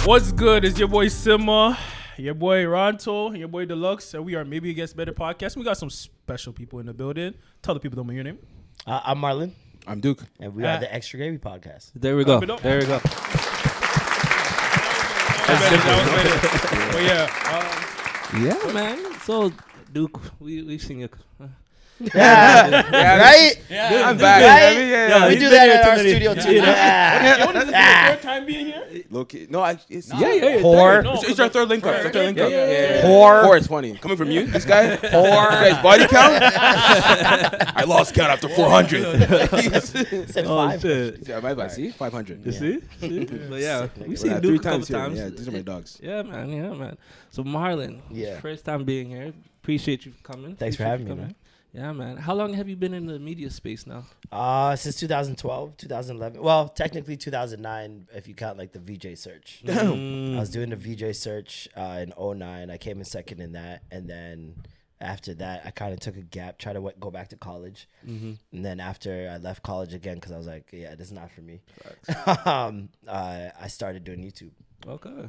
What's good? It's your boy Sima, your boy Ronto, and your boy Delux, and we are Maybe It Gets Better podcast. We got some special people in the building. Tell the people your name. I'm Marlon. I'm Duke. And we are the ExtraGravy podcast. There we go. There we go. But Yeah, man. So, Duke, we seen you. Right? Yeah, I'm back. Right? Yeah, we do that at our studio too. What is this? Your third time being here? Low-key. No, it's Whore. No, It's our third link up. It's our third link up. Whore. Whore is funny. Coming from you, this guy. Whore. This guy's body count. I lost count after 400. Said Oh, five. shit. Yeah, my bad. See, 500. You see? But yeah, we Well, seen three Duke a couple times here. times. Yeah, these are my dogs. Yeah, man. So, Marlon, Yeah. first time being here. Appreciate you coming. Thanks for having me, man. Yeah, man. How long have you been in the media space now? Since 2012, 2011. Well, technically 2009 if you count like the VJ search. Mm. I was doing the VJ search in 2009. I came in second in that, and then after that, I kind of took a gap, tried to go back to college, and then after I left college again because I was like, yeah, this is not for me. I started doing YouTube. Okay.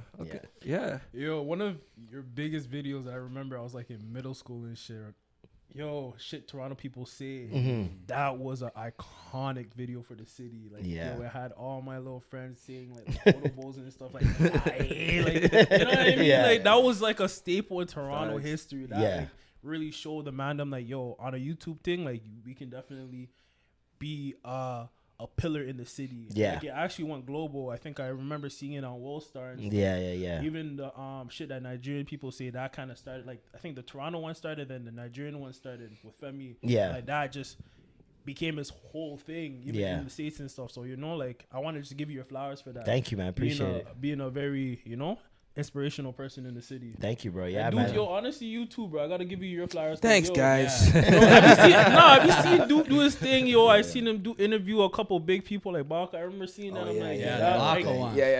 Yeah. Yo, one of your biggest videos that I remember, I was like in middle school and shit. Yo, shit Toronto people say that was an iconic video for the city. Like, yo, it had all my little friends saying like photo bowls and stuff like that. Like, you know what I mean? Yeah. Like that was like a staple in Toronto history. That Yeah. like really showed the mandem like, yo, on a YouTube thing, like we can definitely be a pillar in the city. Yeah. Like it actually went global. I think I remember seeing it on BlckkStar and stuff. Yeah. Even the shit that Nigerian people say that kind of started, like I think the Toronto one started, then the Nigerian one started with Femi. Yeah. Like that just became his whole thing, even in the States and stuff. So like I wanted to give you your flowers for that. Thank you, man. Appreciate it. Being a very, inspirational person in the city. Thank you, bro. Yeah, Dude, man. yo, honestly, you too, bro. I gotta give you your flowers. Thanks, guys. Have you seen Duke do his thing, yo? I seen him interview a couple big people like Balk. I remember seeing that. I'm like,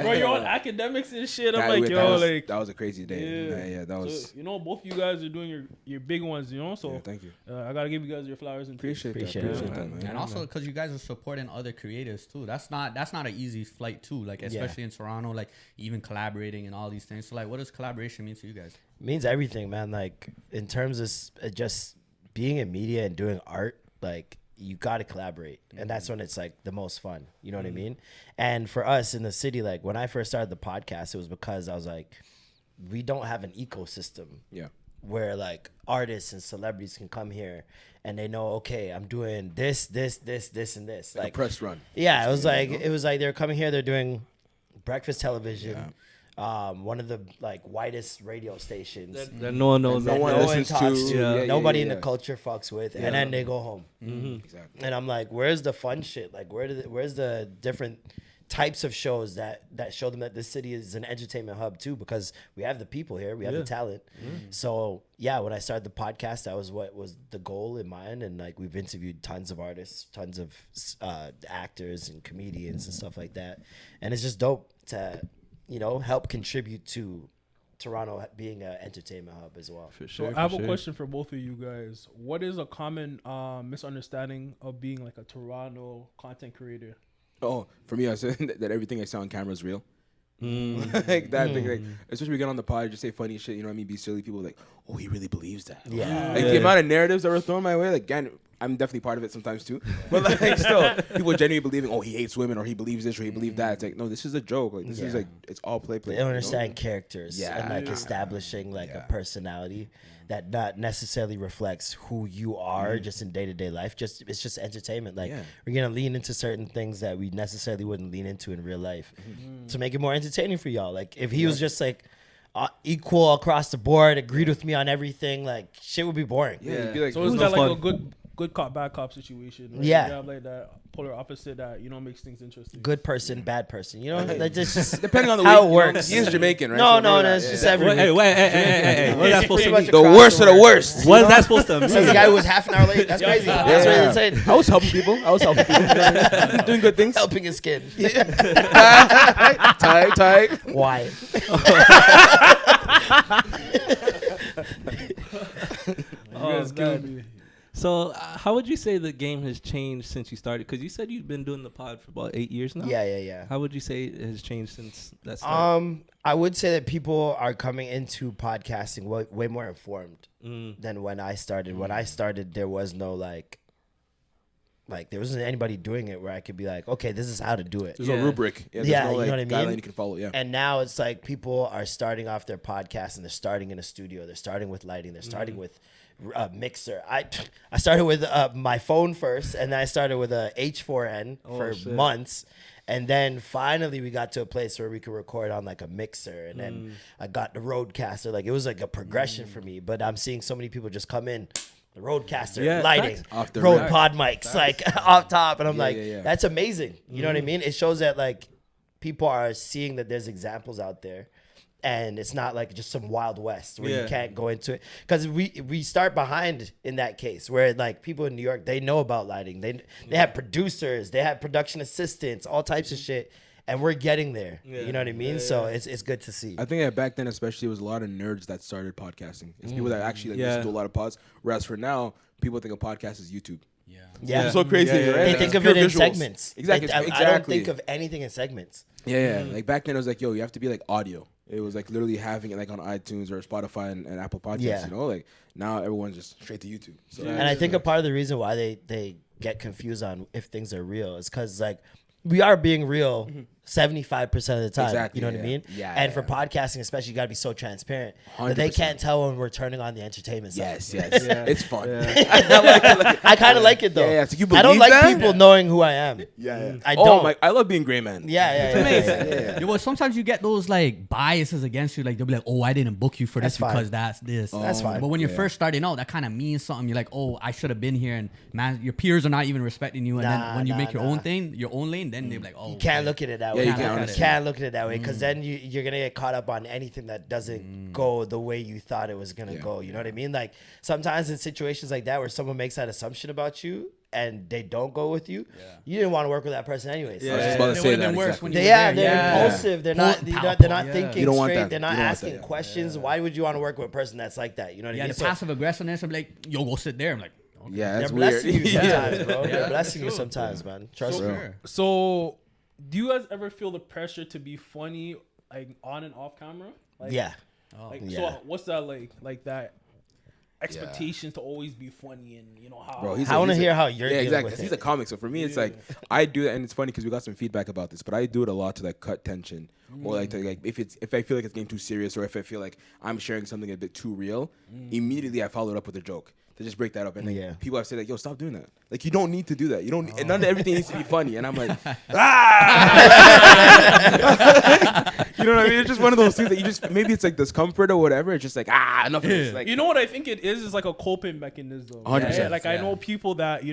bro, you're on academics and shit. I'm like, yo, that was a crazy day. Yeah, that was. So, both you guys are doing your big ones, So Yeah, thank you. I gotta give you guys your flowers and Appreciate that, man. And also because you guys are supporting other creators too. That's not an easy flight too. Like especially in Toronto, like even collaborating and all these things. So like, what does collaboration mean to you guys? Means everything, man. Like in terms of just being in media and doing art, like you got to collaborate, and that's when it's like the most fun. You know what I mean? And for us in the city, like when I first started the podcast, it was because I was like, we don't have an ecosystem. Yeah. Where like artists and celebrities can come here and they know, okay, I'm doing this, and this. Like a press run. Yeah, it was like they're coming here, they're doing breakfast television. Yeah. One of the like whitest radio stations that no one knows. No one listens to. Yeah. Nobody in the culture fucks with, and then they go home. Exactly. And I'm like, where's the fun shit? Like, where's the different types of shows that show them that this city is an entertainment hub too? Because we have the people here, we have the talent. So yeah, when I started the podcast, that was what was the goal in mind, and like we've interviewed tons of artists, tons of actors and comedians and stuff like that, and it's just dope to help contribute to Toronto being an entertainment hub as well. For sure. So I have a question for both of you guys. What is a common misunderstanding of being like a Toronto content creator? Oh, for me, I said that everything I say on camera is real. Like that thing, like especially we get on the pod, just say funny shit. You know what I mean? Be silly. People like, oh, he really believes that. Yeah. Like the amount of narratives that were thrown my way. Like again, I'm definitely part of it sometimes too. But like still, people genuinely believing, oh, he hates women, or he believes this, or he believes that. It's like, no, this is a joke. Like this is like, it's all play. They don't understand characters and like Yeah. establishing like a personality that not necessarily reflects who you are just in day-to-day life. It's just entertainment. Like we're gonna lean into certain things that we necessarily wouldn't lean into in real life to make it more entertaining for y'all. Like if he was just like equal across the board, agreed with me on everything, like shit would be boring. Yeah, you'd be like, So is that like a good cop, bad cop situation? Right? Yeah. You have like that polar opposite that, makes things interesting. Good person, bad person. Like that's just depending on the how way, it works. He is Jamaican, right? No, it's just every week. Hey, what is that supposed to mean? The worst of the worst. What is that supposed to mean? Says the guy who was half an hour late. That's crazy. That's what it's saying. I was helping people. Doing good things. Helping his kid. Tight. Why? You guys kill me. So, how would you say the game has changed since you started? Because you said you've been doing the pod for about 8 years now. Yeah. How would you say it has changed since that started? I would say that people are coming into podcasting way more informed than when I started. When I started, there was no like there wasn't anybody doing it where I could be like, okay, this is how to do it. There's no rubric. There's Yeah, no, you know what I guideline mean? you can follow. Yeah. And now it's like people are starting off their podcast and they're starting in a studio. They're starting with lighting. They're starting with a mixer. I started with my phone first, and then I started with a H4n for months. And then finally we got to a place where we could record on like a mixer. And then I got the Roadcaster. Like it was like a progression for me. But I'm seeing so many people just come in. The Roadcaster, lighting, off the Rode rack. pod mics, like off top. And I'm Yeah. that's amazing. You know what I mean? It shows that like people are seeing that there's examples out there. And it's not like just some Wild West where you can't go into it. Because we start behind in that case where like people in New York, they know about lighting. They have producers, they have production assistants, all types of shit. And we're getting there. You know what I mean? So it's good to see. I think that back then, especially, it was a lot of nerds that started podcasting. It's people that actually listen to a lot of pods. Whereas for now, people think a podcast is YouTube. Yeah. It's so crazy, right? They Like, think it's of pure it in visuals. segments. Exactly. I don't think of anything in segments. Yeah. Like back then, it was like, yo, you have to be like audio. It was like literally having it like on iTunes or Spotify and Apple Podcasts. Yeah. You know, like now everyone's just straight to YouTube. So And I think a part of the reason why they get confused on if things are real is because like we are being real 75% of the time. Exactly, You know what I mean? Yeah, And for yeah. podcasting, especially, you got to be so transparent that they 100%. can't tell when we're turning on the entertainment side. yes, it's fun. I kind of like it though. Yeah. So you I don't believe like that? people knowing who I am. Yeah. I Oh don't. my! I love being gray man. Yeah. Yeah, well, sometimes you get those like biases against you. Like they'll be like, "Oh, I didn't book you for this That's fine. because that's this." That's fine. But when you're first starting out, that kind of means something. You're like, "Oh, I should have been here," and man, your peers are not even respecting you. And then when you make your own thing, your own lane, then they're like, "Oh, You can't look at it that way. you You can't, can't look at it that way because then you're gonna get caught up on anything that doesn't go the way you thought it was gonna go. You know what I mean? Like sometimes in situations like that where someone makes that assumption about you and they don't go with you, you didn't want to work with that person anyways. I was just about to It say would've that. been worse Exactly. when you They're impulsive. They're not thinking You don't want straight. that. They're not You don't want asking that, yeah. questions. Why would you want to work with a person that's like that? You know what I Yeah, mean? the So passive aggressiveness. I'm like, "Yo, go sit there." I'm like, okay. Yeah, they're that's weird. blessing you sometimes, bro. Yeah, They're blessing you true. sometimes, man. Trust So me. sure. So, do you guys ever feel the pressure to be funny, like on and off camera? Like, Yeah. Like, Yeah. So, what's that like? Like that expectation to always be funny and how? Bro, I want to hear how you're dealing exactly. with 'Cause it. he's a comic, so for me, it's like I do that, and it's funny because we got some feedback about this, but I do it a lot to like cut tension, or like to like if I feel like it's getting too serious, or if I feel like I'm sharing something a bit too real, immediately I follow it up with a joke to just break that up. And then people have said like, "Yo, stop doing that. Like you don't need to do that. You don't. And none of everything needs to be funny." And I'm like, you know what I mean? It's just one of those things that you just maybe it's like discomfort or whatever. It's just like enough of this. Like You know what I think it is like a coping mechanism. 100%. Like I know people that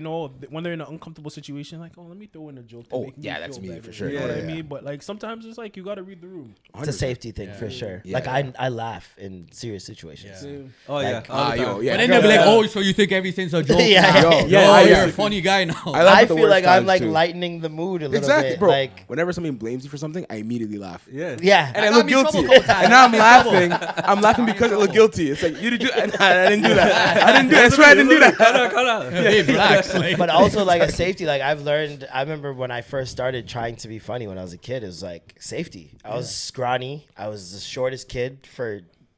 when they're in an uncomfortable situation, like, oh, let me throw in a joke. To make me that's feel me better. for sure. You know what I Yeah. mean? But like sometimes it's like you got to read the room. It's a safety thing for sure. Yeah. Like I laugh in serious situations. Oh yeah. Like, All the time. yeah. But then they'll be like, "Oh, so you think everything's a joke?" Yeah. now? Yo, Yo, yeah. you're a funny guy now. I laugh I at the feel like worst I'm times, like too. lightening the mood a little Exactly, bit. bro. Like Whenever somebody blames you for something, I immediately laugh. Yeah. yeah. And I got look me in trouble guilty. a couple times. And now I'm laughing. I'm laughing because I look guilty. It's like, you did I didn't do that. I didn't do that. I swear I didn't do that. Cut out. Hey, relax. Like, But also like a safety, like I've learned. I remember when I first started trying to be funny when I was a kid. It was like safety. I was scrawny. I was the shortest kid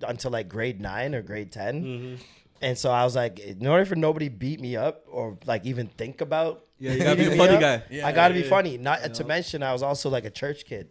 until like grade 9 or grade 10. And so I was like, in order for nobody beat me up or like even think about, Yeah, you gotta be beating a me funny up, guy. I gotta be funny. Not to mention, I was also like a church kid.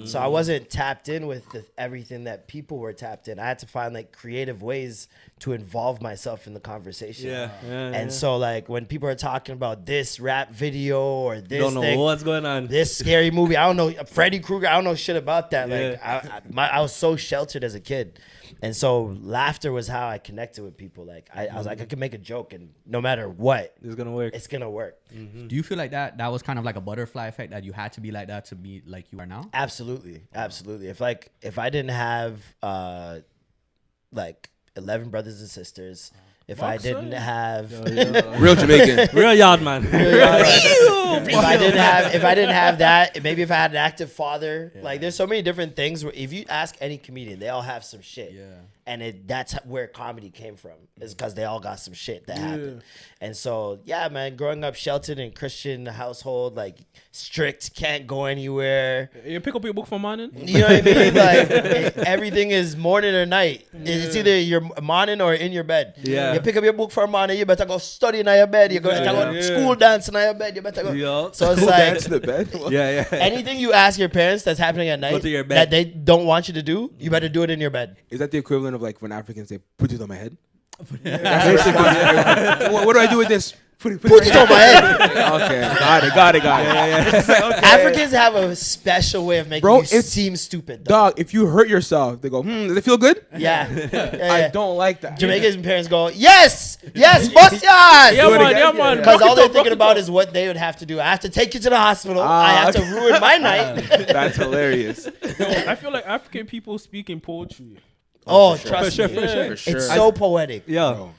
So I wasn't tapped in with everything that people were tapped in. I had to find like creative ways to involve myself in the conversation. Yeah. And so like when people are talking about this rap video or this Don't know thing, what's going on. this scary movie, I don't know, Freddy Krueger, I don't know shit about that. Like Yeah. I was so sheltered as a kid. And so laughter was how I connected with people. Like I was like, I can make a joke and no matter what, It's gonna work. it's gonna work. do you feel like that was kind of like a butterfly effect, that you had to be like that to be like you are now? Absolutely. If I didn't have like 11 brothers and sisters, if I didn't have Real Jamaican. Real yard man. if I didn't have that, maybe if I had an active father, like there's so many different things where if you ask any comedian, they all have some shit. Yeah. And that's where comedy came from, is because they all got some shit that happened. And so, yeah, man, growing up sheltered in Christian household, like strict, can't go anywhere. You pick up your book for morning? You know what I mean? Like everything is morning or night. It's either you're morning or in your bed. Yeah. You pick up your book for morning, you better go study in your bed. You better go school dance in your bed. You better go. So it's like Dance in the bed. Yeah. anything you ask your parents that's happening at night to your bed. that they don't want you to do, you better do it in your bed. Is that the equivalent of like when Africans say, "Put it on my head"? What do I do with this? Put it on my head. Okay, got it. Africans have a special way of making you seem stupid. Though. Dog, if you hurt yourself, they go, does it feel good? Yeah. I don't like that. Jamaican parents go, yes, bust your ass. Yeah, man. Because all they're thinking about is what they would have to do. I have to take you to the hospital. I have to ruin my night. That's hilarious. I feel like African people speak in poetry. Oh, trust me. For sure. It's so poetic. Yeah. Bro.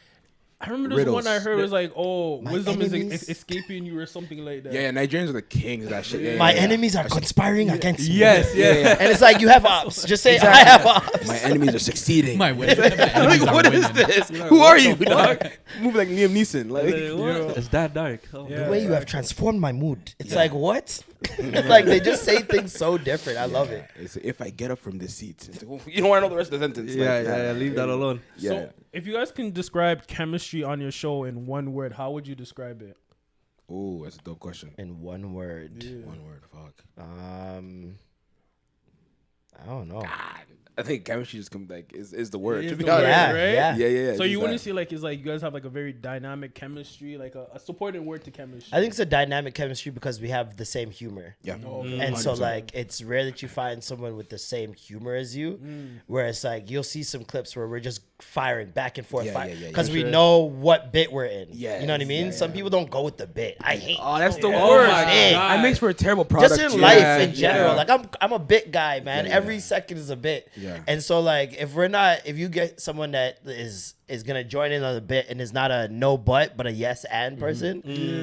I remember this one I heard was like, wisdom enemies- is escaping you or something like that. Yeah, Nigerians are the kings of that shit. Yeah, My yeah. enemies are conspiring against me. Yes. Yeah. And it's like, you have ops. Just say, I have ops. My enemies are succeeding. My win. Like, what is this? Who are you, dog? Move like Liam Neeson. Like, It's that dark. Oh, The way you have transformed my mood. It's like, what? Like, they just say things so different. I love it. it's, if I get up from this seat, it's like, you don't want to know the rest of the sentence. Yeah. Leave that alone. Yeah. So, if you guys can describe chemistry on your show in one word, how would you describe it? Oh, that's a dope question. In one word. One word, fuck. I don't know. I think chemistry just comes like is the word. It To is be the honest. word, Yeah, right? Yeah. So you just wouldn't that. see like it's like you guys have like a very dynamic chemistry, like a supporting word to chemistry. I think it's a dynamic chemistry because we have the same humor. Yeah. And so 100%. like it's rare that you find someone with the same humor as you, where it's like you'll see some clips where we're just firing back and forth Yeah, because yeah, we know what bit we're in. Yes, You know what I mean? yeah, Some yeah. people don't go with the bit. I hate. Oh, that's the Yeah. worst. Oh my God. It makes for a terrible product. Just in yeah, life in yeah. general, like I'm a bit guy, man. Yeah, Every yeah. second is a bit. Yeah. And so like if you get someone that is gonna join in on the bit and is not a no but a yes and person,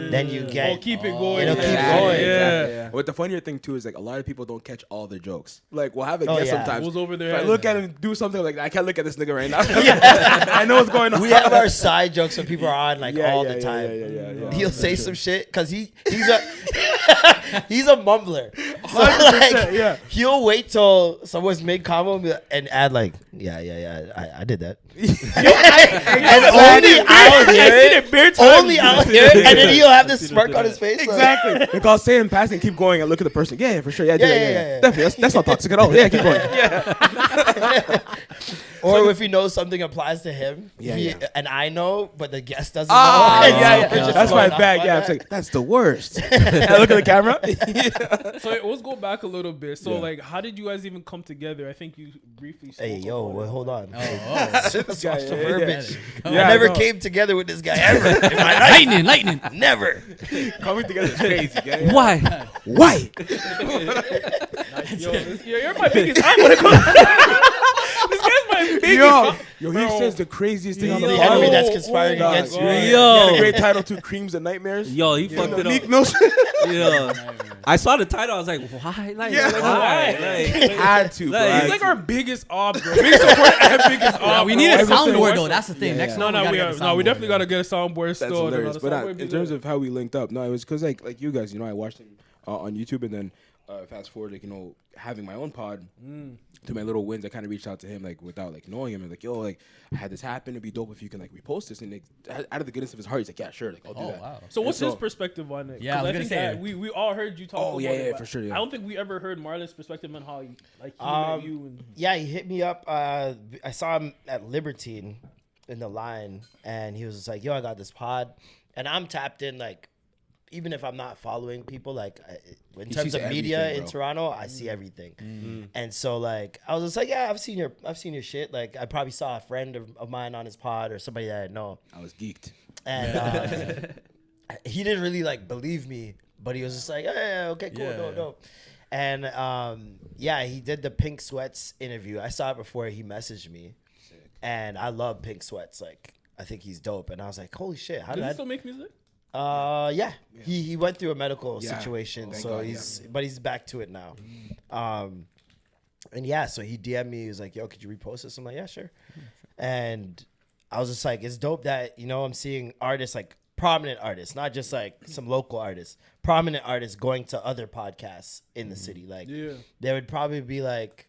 then you get keep it going. it'll keep Yeah. going. Yeah. But the funnier thing too is like a lot of people don't catch all the jokes. Like we'll have a Oh, guest yeah. sometimes. Who's over there? If I look at him do something like I can't look at this nigga right now. I know what's going on. We have our side jokes when people are on like Yeah, all yeah, the yeah, time. yeah. He'll say some shit because he's a he's a mumbler. So like, yeah. he'll wait till someone's mid combo and add like, I did that. And only I'll hear it. Only I'll hear it, and then he'll have this smirk on his face. like- Exactly. Like I'll say in passing, keep going and look at the person. Yeah, for sure. Yeah, Yeah. Definitely. That's not toxic at all. Yeah, keep going. Yeah. Or if he knows something applies to him, Yeah. and I know, but the guest doesn't Ah, know. yeah. We're just That's my going off bag. on Yeah, that. it's like that's the worst. And I look at the camera. So let's go back a little bit. So Yeah. like, how did you guys even come together? I think you briefly. Spoke Hey, yo, about well, it. hold on. This guy, the yeah. verbiage. Yeah, I never know. came together with this guy ever in my life. Lightning. Never. Coming together is crazy. Yeah. Why? Why? You're my biggest fan when it comes. This guy's my biggest. Yo, he Bro. says the craziest thing on The the enemy pod. that's conspiring dog. against you. God. He had a Yo. great title too, Creams and Nightmares. Yo, he fucked it Meek up. Mill. Yeah. I saw the title. I was like, why? Like, Yeah. why? Like, Had to, Like, bro. He's like our biggest op, bro. Biggest support and biggest op. We bro. need a Every soundboard single though. one. That's the thing. Next No, time we gotta get a we definitely soundboard, gotta get a soundboard That's still. hilarious. But in terms of how we linked up, no, it was because like you guys, I watched him on YouTube, and then fast forward, like having my own pod. To my little wins, I kind of reached out to him like without like knowing him, and like, yo, like I had this happen. It'd be dope if you can like repost this. And like, out of the goodness of his heart, he's like, yeah, sure, like I'll do that. wow. So what's And his perspective on it? Yeah, I 'Cause was gonna think say. that we all heard you talk. Oh, about yeah, it, yeah, but for sure, yeah. I don't think we ever heard Marlon's perspective on how he met you. And Yeah, he hit me up. I saw him at Libertine in the line, and he was just like, yo, I got this pod. And I'm tapped in, like, even if I'm not following people, like, in He terms sees of media everything, in bro. Toronto, I see everything. And so, like, I was just like, yeah, I've seen your shit. Like, I probably saw a friend of mine on his pod or somebody that I know. I was geeked. And he didn't really like believe me, but he was just like, yeah, okay, cool, Yeah. no. And yeah, he did the Pink Sweats interview. I saw it before he messaged me, and I love Pink Sweats. Like I think he's dope. And I was like, holy shit, how Does did he I? still make music? Yeah. He went through a medical situation, Thank so God, but he's back to it now. And so he DM'd me. He was like, "Yo, could you repost this?" I'm like, "Yeah, sure." And I was just like, "It's dope that I'm seeing artists like prominent artists, not just like some local artists, prominent artists going to other podcasts in the city. Like, there would probably be like."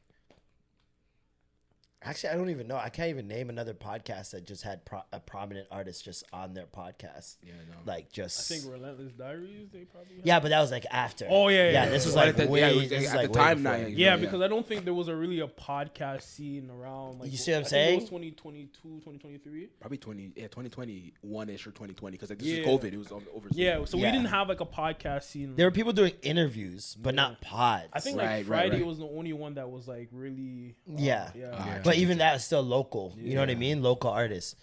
Actually, I don't even know. I can't even name another podcast that just had a prominent artist just on their podcast. Yeah, no. Like just. I think Relentless Diaries. They probably. Yeah, but that was like after. Oh yeah. This was like way. It was This is at like the way time before. now. Yeah, because I don't think there was really a podcast scene around. Like, You see what I'm I saying? think it was 2022, 2023. Probably 2021-ish or 2020 because like this is COVID. It was overseas. Yeah, so we Yeah. didn't have like a podcast scene. There were people doing interviews, but not pods. I think Right, like Friday right. was the only one that was like really. Yeah. Yeah. But even that was still local. You know what I mean? Local artists.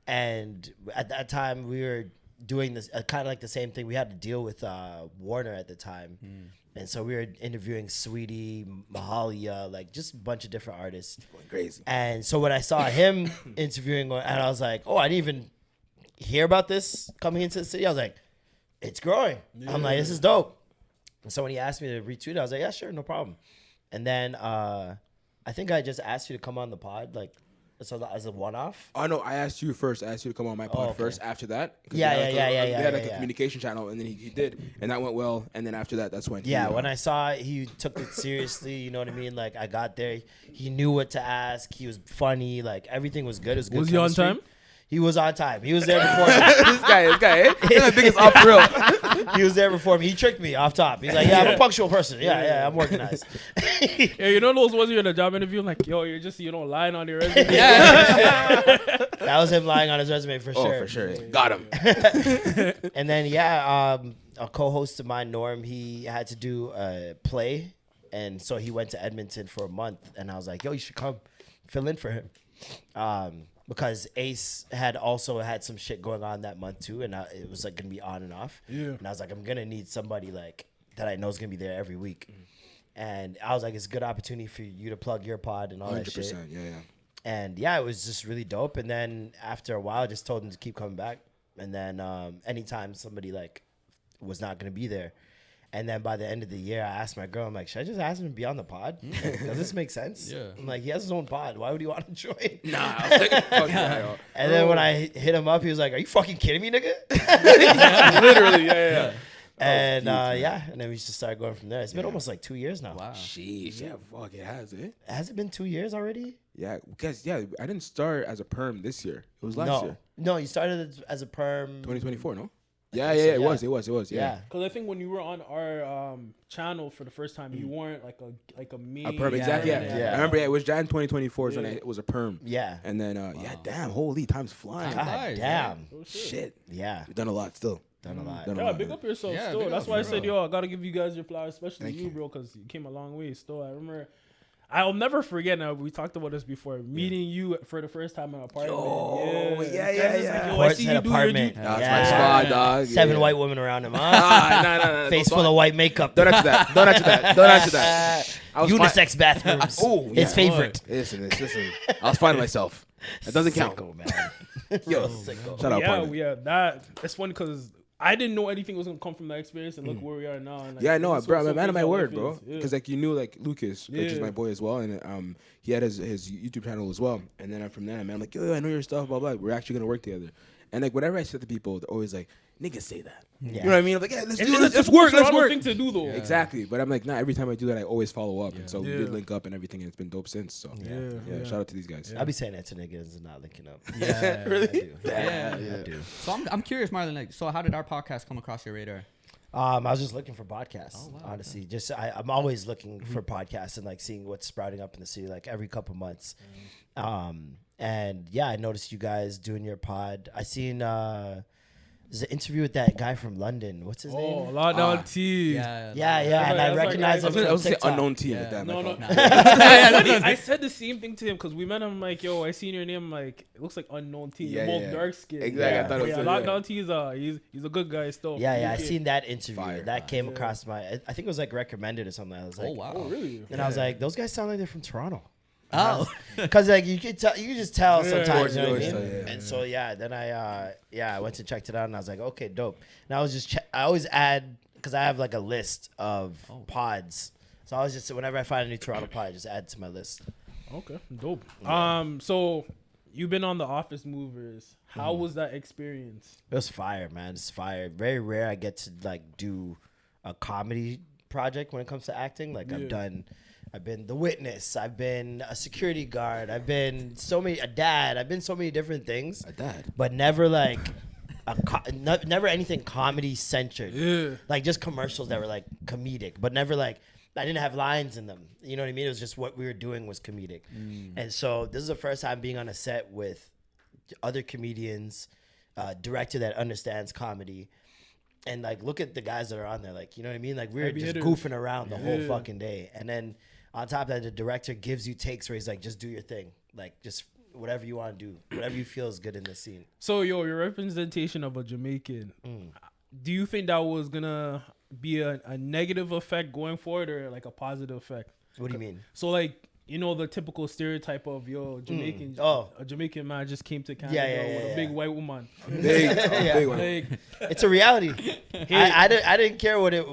And at that time, we were doing this kind of like the same thing. We had to deal with Warner at the time. And so we were interviewing Sweetie, Mahalia, like just a bunch of different artists. Going crazy. And so when I saw him interviewing, and I was like, oh, I didn't even hear about this coming into the city. I was like, it's growing. I'm like, this is dope. And so when he asked me to retweet it, I was like, yeah, sure, no problem. And then I think I just asked you to come on the pod, like, so as a one-off. Oh no, I asked you first. I asked you to come on my pod okay. first. After that, Yeah. We had like a communication channel, and then he did, and that went well. And then after that, that's when. When I saw it, he took it seriously. You know what I mean? Like I got there, he knew what to ask. He was funny. Like everything was good. It was good. Was he on time? He was on time. He was there before me. this guy, he's the biggest off real. He was there before me. He tricked me off top. He's like, yeah, I'm a punctual person. Yeah, I'm organized. Yeah, you know those ones you're in a job interview, like, yo, you're just lying on your resume. That was him lying on his resume for sure. Oh, for sure. Got him. And then a co-host of mine, Norm, he had to do a play, and so he went to Edmonton for a month. And I was like, yo, you should come fill in for him. Because Ace had also had some shit going on that month too, and it was like gonna be on and off. Yeah. And I was like, I'm gonna need somebody like that I know is gonna be there every week. And I was like, it's a good opportunity for you to plug your pod and all that shit. 100%. Yeah. And it was just really dope. And then after a while, I just told him to keep coming back. And then anytime somebody like was not gonna be there. And then by the end of the year, I asked my girl, I'm like, should I just ask him to be on the pod? Like, does this make sense? Yeah. I'm like, he has his own pod. Why would he want to join? Nah. I was like, fuck that. And then when I hit him up, he was like, are you fucking kidding me, nigga? Literally, yeah. And and then we just started going from there. It's been almost like 2 years now. Wow. Sheesh, yeah, fuck, it has it. Has it been 2 years already? Yeah, because I didn't start as a perm this year. It was last year. No, you started as a perm. 2024, no? Yeah, It was. Yeah. Because I think when you were on our channel for the first time, you weren't like a me. A perm, exactly. Yeah. I remember. It was Jan 2024 is when it was a perm. Yeah. And then, damn, holy, time's flying. God Nice, damn. Oh, Shit. Yeah. We've done a lot still. Done a lot. Yeah, big up yourself Yeah, still. big That's up, why I bro. said, yo, I gotta give you guys your flowers, especially you, bro, because you came a long way still. I remember, I'll never forget. Now we talked about this before. Meeting you for the first time in an apartment. Yeah. Yo, I see you do your apartment. That's my spot, dog. 7 white women around him, huh? No. Face full of white makeup. Don't answer that. I was Unisex bathrooms. His favorite. Listen. I was finding myself. That doesn't count. Sicko, man. Yo, shut up. That's funny because I didn't know anything was gonna come from that experience, and look where we are now. And, like, Yeah, I know, bro. I'm a man of my word, bro. bro. Because like you knew like Lucas, which is my boy as well, and he had his YouTube channel as well. And then from there, man, I'm like, yo, I know your stuff, blah blah. We're actually gonna work together. And like whenever I say to people, they're always like, niggas say that. Yeah. You know what I mean? I'm like, yeah, let's do It's this. Let's a work. Let's Toronto work. thing to do though. Yeah. Exactly. But I'm like, nah. Every time I do that, I always follow up, and so we did link up and everything, and it's been dope since. So yeah. Shout out to these guys. I'll be saying that to niggas and not linking up. Yeah. Really? I do. Yeah. I do. So I'm curious, Marlon. Like, so how did our podcast come across your radar? I was just looking for podcasts, honestly. Just I'm always looking for podcasts and like seeing what's sprouting up in the city, like every couple months. And I noticed you guys doing your pod. I seen there's an interview with that guy from London. What's his name? Oh, Lockdown T. Yeah. Yeah, and I recognize him I was from gonna say TikTok. unknown team Yeah. with that. No. man. I said the same thing to him because we met him like, yo, I seen your name, like, it looks like unknown T. Yeah, Both yeah. dark skin. Exactly, I thought it was Lockdown T is he's a good guy still. Yeah, I seen that interview. Fire. That came across my. I think it was like recommended or something. I was like, Oh wow. Oh, really? And I was like, those guys sound like they're from Toronto. Oh. Because like you could just tell sometimes. You know what I mean? Yeah. And so then I went and checked it out, and I was like, okay, dope. And I was just I always add because I have like a list of pods. So I was just whenever I find a new Toronto pod, I just add to my list. Okay, dope. Yeah. So you've been on the Office Movers. How was that experience? It was fire, man. It's fire. Very rare I get to like do a comedy project when it comes to acting. Like I've been the witness. I've been a security guard. I've been a dad. I've been so many different things. A dad, but never like never anything comedy centered. Yeah. Like just commercials that were like comedic, but never like I didn't have lines in them. You know what I mean? It was just what we were doing was comedic. And so this is the first time being on a set with other comedians, director that understands comedy. And like, look at the guys that are on there. Like, you know what I mean? Like, we were just goofing around the whole fucking day. And then on top of that, the director gives you takes where he's like, just do your thing. Like, just whatever you want to do, whatever you feel is good in this scene. So, your representation of a Jamaican, do you think that was going to be a negative effect going forward or like a positive effect? What do you mean? So, like, you know, the typical stereotype of, Jamaican, a Jamaican man just came to Canada with a big white woman. big one. Like, it's a reality. I didn't care what it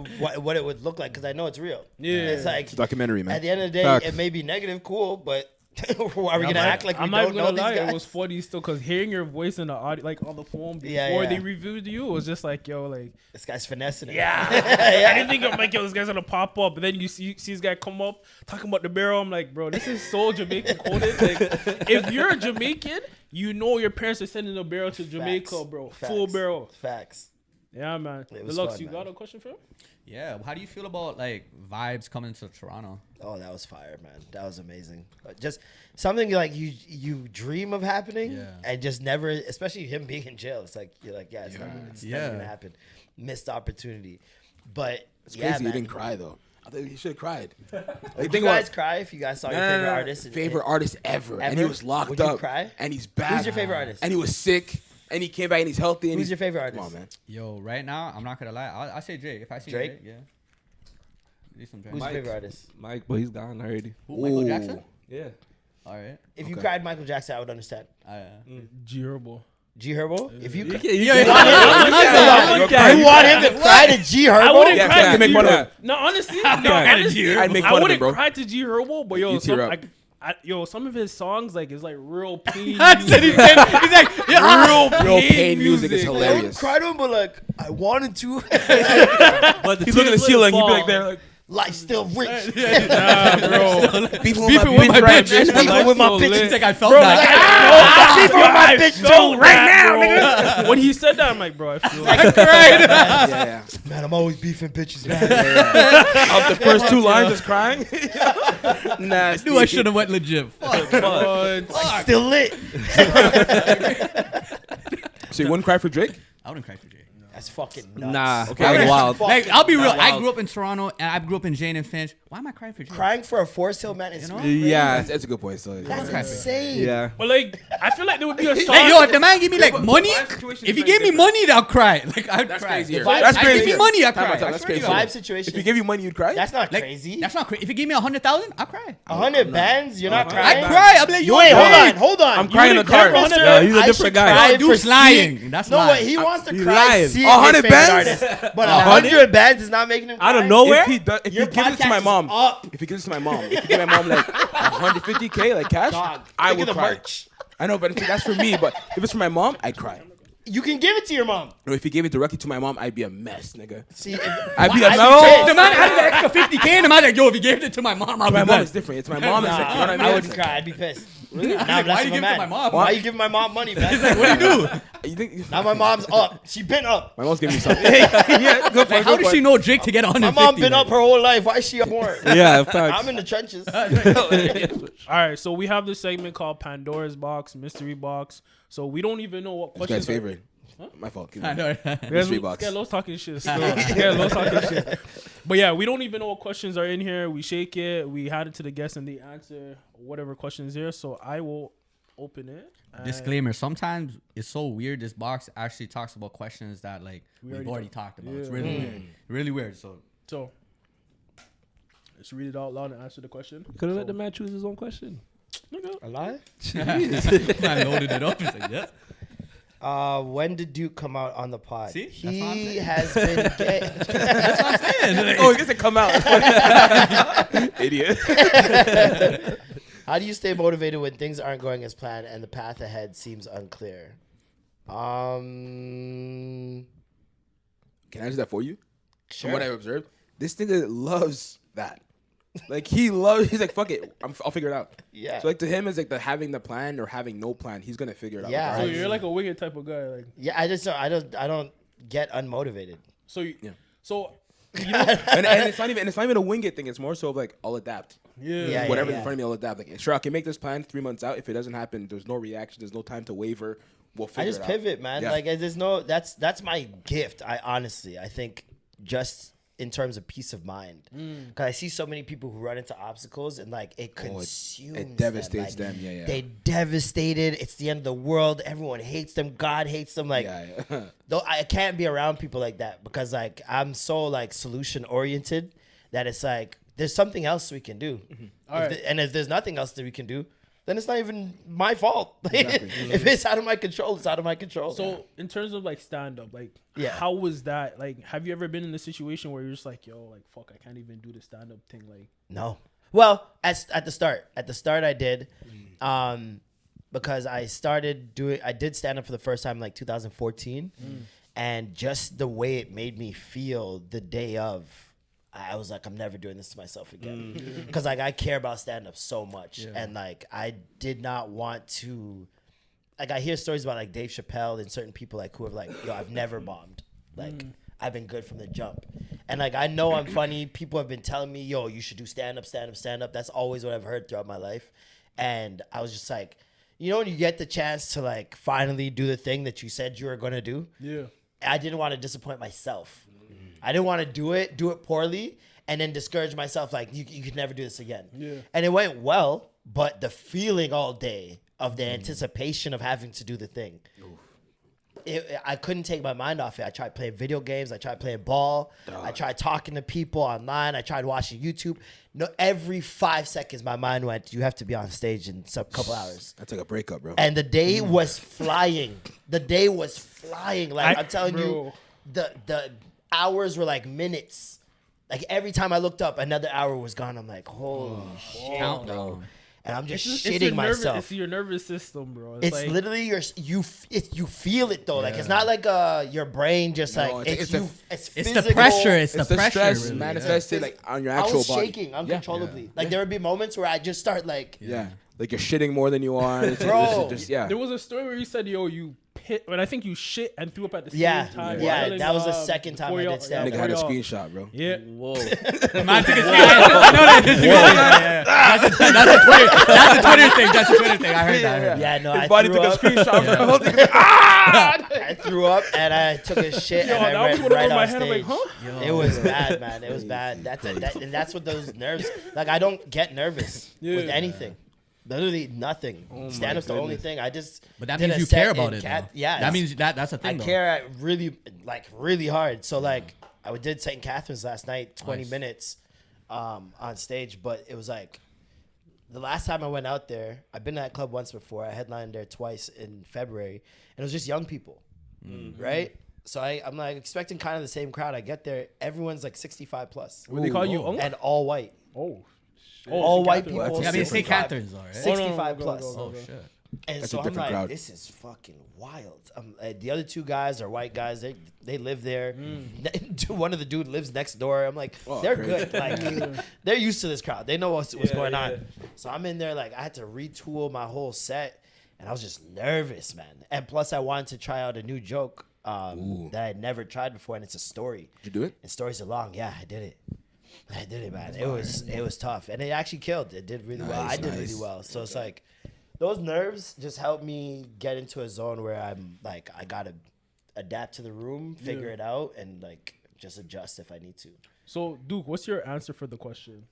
would look like because I know it's real. Yeah. It's like It's a documentary, man. at the end of the day, Facts. it may be negative, cool, but are we gonna act like we I'm not don't even know gonna lie, these guys? it was funny still because hearing your voice in the audio, like on the phone before Yeah. they reviewed you, it was just like, like, This guy's finessing it. yeah. I didn't think I'm like, this guy's gonna pop up. But then you see this guy come up talking about the barrel. I'm like, bro, this is so Jamaican coded. Like, if you're a Jamaican, you know your parents are sending a barrel to Jamaica, Facts. bro. Facts. Full barrel. Facts. Yeah, man. It was Delux, fun, you man. got a question for him? Yeah. How do you feel about like vibes coming to Toronto? Oh, that was fire, man. That was amazing. Just something like you dream of happening and just never, especially him being in jail. It's like you're like, it's never gonna happen. Missed opportunity. But It's crazy man. you didn't cry though. I think you should have cried. Would you guys cry if you guys saw your favorite artist? Favorite artist ever. And he was locked Would you up. cry? And he's back. Who's your favorite artist? And he was sick. And he came back and he's healthy. And Who's your favorite artist? Come on, man. Yo, right now, I'm not gonna lie. I'll say Drake. If I see Drake? Drake, need some Drake. Who's your favorite artist? Mike, but he's gone already. Who, Michael Jackson? Yeah. All right. If you cried Michael Jackson, I would understand. G Herbo. G Herbo? If you You you want want him to cry to G Herbo? I wouldn't Yeah, cry I to make G fun of Herbo. him. No, honestly, I'd make I fun of him, wouldn't bro. cry to G Herbo, but You tear up. some of his songs like is like real pain. He's like, Real pain music is I wouldn't hilarious. cry to him, but like, I wanted to. But He's looking at the ceiling. He'd be like there, like, Life's still rich. Nah, bro. beefing with my bitch. Beefing with my bitch. He's like, I felt Bro, that. beefing with my bitch too right now, nigga. When he said that, I'm like, bro, I feel like yeah. Man, I'm always beefing bitches, man. Of the first two lines, just crying. Nasty. Knew I should have went legit. Fuck. Still lit. So you wouldn't cry for Drake? I wouldn't cry for Drake. That's fucking nuts. Nah, Okay. that was wild. Like, I'll be real. I wild. grew up in Toronto and I grew up in Jane and Finch. Why am I crying for Drake? Crying for a Forest Hill man is crazy. Yeah. That's a good point. So That's Okay. insane. Yeah. But like, I feel like there would be a song. Hey, yo, if the man give me like money, vibe situation if is he gave me different. money, I'll cry. Like, I'd That's cry. crazy. The That's vibe- crazy. Give me money, I'll Time cry. out, time. I That's swear to crazy. God. Vibe situation. If he give you money, you'd cry? That's not Like, crazy. that's not crazy. If he gave me 100,000, I'll cry. 100 bands, you're not I crying. cry. I'll be like, yo, Wait, hey, hold on. I'm crying in the car. Mr. Yeah, he's a I different should guy. cry No, dude's for lying. seeing- That's no, lying. what he wants to He's cry lying. seeing 100 his favorite bands? artist. But 100 bands is not making him cry. Out of nowhere? If he does, if Your he gives it to podcast my is mom, up. if he gives it to my mom, if he gives my mom like 150K like cash, Dog, I look would at the cry. merch. I know, but that's for me. But if it's for my mom, I'd cry. You can give it to your mom. Or if he gave it directly to my mom, I'd be a mess, nigga. See, I'd be a I'd mess. pissed. The man had the extra 50K and the man like, yo, if he gave it to my mom, I'll My be mom mad. is different. It's my mom. It's like, you know what I mean? I It's wouldn't like, cry. I'd be pissed. Really? Nah, Why that's you my give it to man. my mom? Why you giving my mom money, man? What do you do? you think Now my mom's up. She been up. my mom's giving me something? Yeah, good for Like, how does she know Drake to get 150? My mom been up her whole life. Why is she up more? Yeah, facts. I'm in the trenches. All right, so we have this segment called Pandora's Box, Mystery Box. So we don't even know what This questions. guy's favorite. My fault. Keep I going. know. Mystery box. Yeah, Lowe's talking shit. Still. Yeah, Lowe's talking shit. But yeah, we don't even know what questions are in here. We shake it. We hand it to the guests and they answer whatever question is there. So I will open it. and- Disclaimer: sometimes it's so weird. This box actually talks about questions that like we've already already talked about. It's Yeah. really weird. Really weird. So So let's read it out loud and answer the question. Could have let the man choose his own question. Alive? Man loaded it up. He's like, yeah. When did Duke come out on the pod? See? He has been gay. That's what I'm saying. Oh, he gets to come out. It's funny. Idiot. How do you stay motivated when things aren't going as planned and the path ahead seems unclear? Can I answer that for you? Sure. From what I've observed, this nigga loves that. Like he's like, fuck it, I'll figure it out. Yeah. So like to him, it's like having the plan or having no plan. He's gonna figure it out. Yeah. So regardless. you're like a wicked type of guy, like. Yeah, I don't get unmotivated. So you, Yeah. So you know, and it's not even a wing it thing. It's more so of like I'll adapt. yeah. Whatever's yeah. in front of me, I'll adapt. Like sure, I can make this plan 3 months out. If it doesn't happen, there's no reaction. There's no time to waver. We'll figure I just it out. pivot, man. Yeah. Like there's no that's my gift. I think just in terms of peace of mind, because I see so many people who run into obstacles and like it consumes it devastates them. Like, them. Yeah. They devastated. It's the end of the world. Everyone hates them. God hates them. Like yeah. though I can't be around people like that because like I'm so like solution oriented that it's like there's something else we can do. All right. And if there's nothing else that we can do, then it's not even my fault. Exactly. If it's out of my control, it's out of my control. So in terms of like stand up, like Yeah. how was that? Like, have you ever been in a situation where you're just like, yo, like fuck, I can't even do the stand up thing? Like, no. Well, at the start I did, because I did stand up for the first time in like 2014, and just the way it made me feel the day of, I was like, I'm never doing this to myself again. Because like I care about stand up so much, and like I did not want to. Like I hear stories about like Dave Chappelle and certain people like who have like, yo, I've never bombed. Like I've been good from the jump. And like I know I'm funny. People have been telling me, yo, you should do stand up, stand up, stand up. That's always what I've heard throughout my life. And I was just like, you know, when you get the chance to like finally do the thing that you said you were gonna do, yeah, I didn't want to disappoint myself. I didn't want to do it poorly, and then discourage myself like you could never do this again. Yeah. And it went well, but the feeling all day of the anticipation of having to do the thing, I couldn't take my mind off it. I tried playing video games. I tried playing ball. I tried talking to people online. I tried watching YouTube. No, every 5 seconds, my mind went, you have to be on stage in a couple hours. That's like a breakup, bro. And the day was flying. The day was flying. Like I'm telling you, the hours were like minutes. Like every time I looked up, another hour was gone. I'm like, holy shit, Countdown. and I'm just it's shitting myself. It's your nervous system, bro. It's like, literally you feel it though. Like it's not like your brain just No, like it's it's It's physical. the pressure. It's the stress pressure. Really. manifested like on your I actual was body. shaking uncontrollably. Like there would be moments where I just start like, Yeah. Like you're shitting more than you are. It's Bro. just yeah. there was a story where you said, yo, you pit, but I think you shit and threw up at the same yeah, time. yeah. That was the second time I did stand Nigga up. had a y'all- screenshot, bro. Yeah. Whoa. Man took a screenshot. I know that. That's a Twitter thing. That's a Twitter thing. I heard that. Yeah, no, His I body threw took a up. screenshot, bro. Ah! I threw up and I took a shit Yo, and that I was went what right was in my on head. I'm stage. like, huh? It was bad, man. It was bad. And that's what those nerves. Like I don't get nervous with anything. Literally nothing. Stand up's the only thing. I just. But that did means a you set care in about it. Cat- though. Yeah, That means that's a I thing. though. care really hard. So like I did St. Catherine's last night, 20 minutes on stage, but it was like the last time I went out there, I've been to that club once before. I headlined there twice in February, and it was just young people, right? So I'm like expecting kind of the same crowd. I get there, everyone's like 65 plus, What they call you? Uncle? and all white, Oh. all white Catherine. people. Yeah, I mean, St. 65 Catherine's, all right. 65 plus. Oh shit. And That's so a I'm different like, crowd. this is fucking wild. The other two guys are white guys. They live there. One of the dude lives next door. I'm like, Oh, they're crazy. good. Like they're used to this crowd. They know what's going on. So I'm in there like I had to retool my whole set, and I was just nervous, man. And plus I wanted to try out a new joke that I had never tried before, and it's a story. Did you do it? And stories are long. Yeah, I did it, man. It was tough, and it actually killed. It did really well. I did nice. really well. So it's like those nerves just help me get into a zone where I'm like I gotta adapt to the room, figure it out, and like just adjust if I need to. So, Duke, what's your answer for the question?